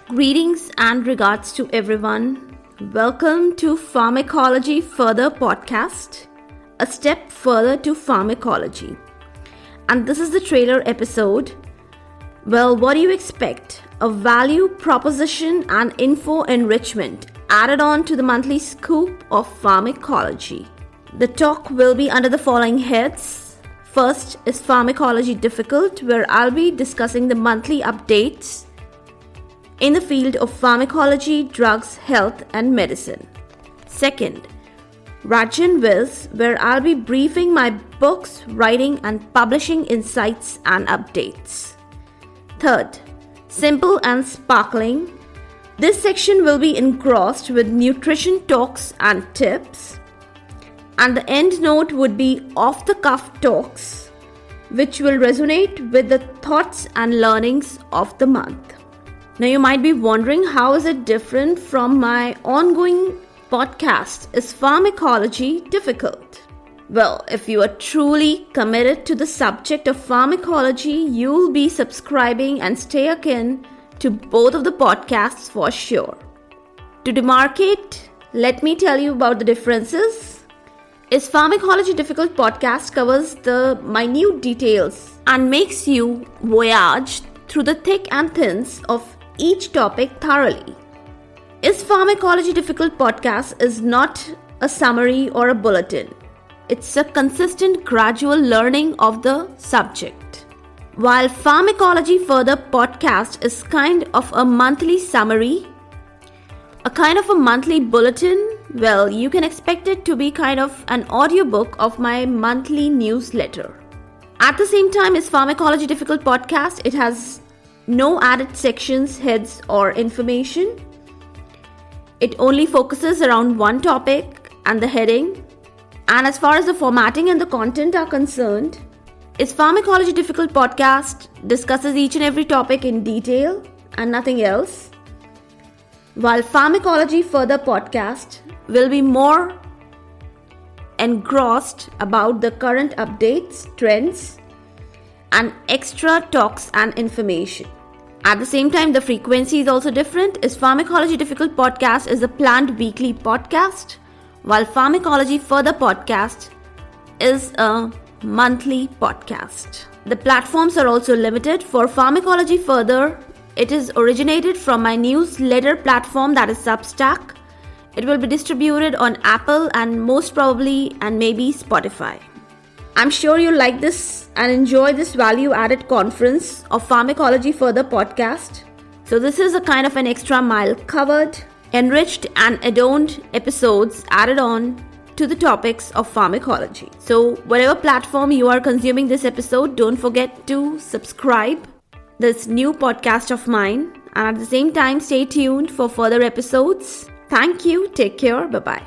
Greetings and regards to everyone. Welcome to Pharmacology Further podcast, a step further to pharmacology. And this is the trailer episode. Well, what do you expect? A value proposition and info enrichment added on to the monthly scoop of pharmacology. The talk will be under the following heads. First is Pharmacology Difficult, where I'll be discussing the monthly updates in the field of pharmacology, drugs, health, and medicine. Second, Rajan Viz, where I'll be briefing my books, writing, and publishing insights and updates. Third, Simple and Sparkling. This section will be engrossed with nutrition talks and tips. And the end note would be off-the-cuff talks, which will resonate with the thoughts and learnings of the month. Now you might be wondering, how is it different from my ongoing podcast? Is pharmacology difficult? Well, if you are truly committed to the subject of pharmacology, you'll be subscribing and stay akin to both of the podcasts for sure. To demarcate, let me tell you about the differences. Is Pharmacology Difficult podcast covers the minute details and makes you voyage through the thick and thins of each topic thoroughly. Is Pharmacology Difficult podcast is not a summary or a bulletin. It's a consistent gradual learning of the subject. While Pharmacology Further podcast is kind of a monthly summary, a kind of a monthly bulletin, well, you can expect it to be kind of an audiobook of my monthly newsletter. At the same time, is Pharmacology Difficult podcast, it has no added sections, heads, or information. It only focuses around one topic and the heading. And as far as the formatting and the content are concerned, is Pharmacology Difficult podcast discusses each and every topic in detail and nothing else, while Pharmacology Further podcast will be more engrossed about the current updates, trends, and extra talks and information. At the same time, the frequency is also different. Is Pharmacology Difficult podcast is a planned weekly podcast, while Pharmacology Further podcast is a monthly podcast. The platforms are also limited. For Pharmacology Further, it is originated from my newsletter platform, that is Substack. It will be distributed on Apple and most probably and maybe Spotify. I'm sure you'll like this and enjoy this value-added conference of Pharmacology Further podcast. So this is a kind of an extra mile covered, enriched and adorned episodes added on to the topics of pharmacology. So whatever platform you are consuming this episode, don't forget to subscribe this new podcast of mine. And at the same time, stay tuned for further episodes. Thank you. Take care. Bye-bye.